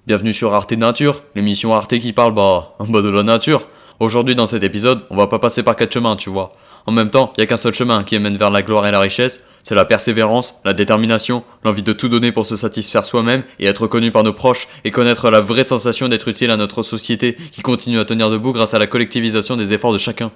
Bienvenue sur Arte Nature, l'émission Arte qui parle de la nature. Aujourd'hui dans cet épisode, on va pas passer par 4 chemins, tu vois. En même temps, il y a qu'un seul chemin qui mène vers la gloire et la richesse, c'est la persévérance, la détermination, l'envie de tout donner pour se satisfaire soi-même et être connu par nos proches et connaître la vraie sensation d'être utile à notre société qui continue à tenir debout grâce à la collectivisation des efforts de chacun.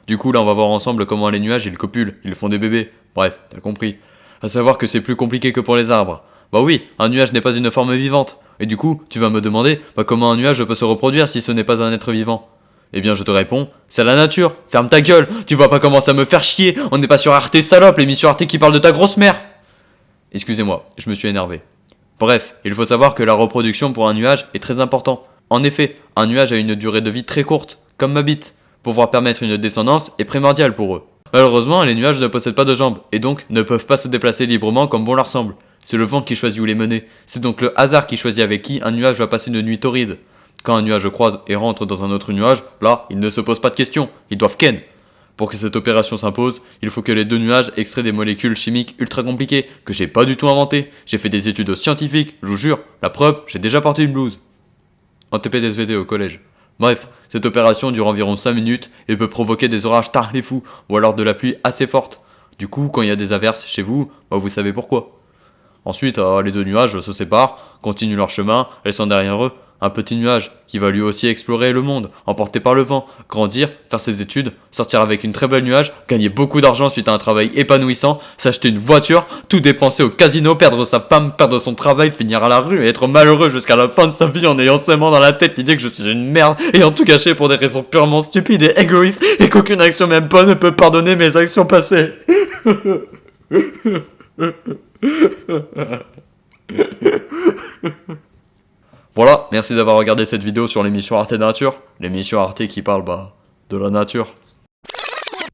Du coup là on va voir ensemble comment les nuages ils copulent, ils font des bébés, bref, t'as compris. À savoir que c'est plus compliqué que pour les arbres. Bah oui, un nuage n'est pas une forme vivante. Et du coup, tu vas me demander, comment un nuage peut se reproduire si ce n'est pas un être vivant? Eh bien je te réponds, c'est la nature, ferme ta gueule, tu vois pas commencer à me faire chier, on n'est pas sur Arte salope, l'émission Arte qui parle de ta grosse mère. Excusez-moi, je me suis énervé. Bref, il faut savoir que la reproduction pour un nuage est très important. En effet, un nuage a une durée de vie très courte, comme ma bite. Pouvoir permettre une descendance est primordial pour eux. Malheureusement, les nuages ne possèdent pas de jambes, et donc ne peuvent pas se déplacer librement comme bon leur semble. C'est le vent qui choisit où les mener, c'est donc le hasard qui choisit avec qui un nuage va passer une nuit torride. Quand un nuage croise et rentre dans un autre nuage, là, ils ne se posent pas de questions, ils doivent ken. Pour que cette opération s'impose, il faut que les deux nuages extraient des molécules chimiques ultra compliquées, que j'ai pas du tout inventées. J'ai fait des études scientifiques, je vous jure, la preuve, j'ai déjà porté une blouse. En TP-SVT au collège. Bref, cette opération dure environ 5 minutes et peut provoquer des orages tard les fous, ou alors de la pluie assez forte. Du coup, quand il y a des averses chez vous, vous savez pourquoi. Ensuite, les deux nuages se séparent, continuent leur chemin, laissant derrière eux un petit nuage qui va lui aussi explorer le monde, emporté par le vent, grandir, faire ses études, sortir avec une très belle nuage, gagner beaucoup d'argent suite à un travail épanouissant, s'acheter une voiture, tout dépenser au casino, perdre sa femme, perdre son travail, finir à la rue et être malheureux jusqu'à la fin de sa vie en ayant seulement dans la tête l'idée que je suis une merde ayant tout gâché pour des raisons purement stupides et égoïstes et qu'aucune action même bonne ne peut pardonner mes actions passées. Voilà, merci d'avoir regardé cette vidéo sur l'émission Arte Nature, l'émission Arte qui parle de la nature.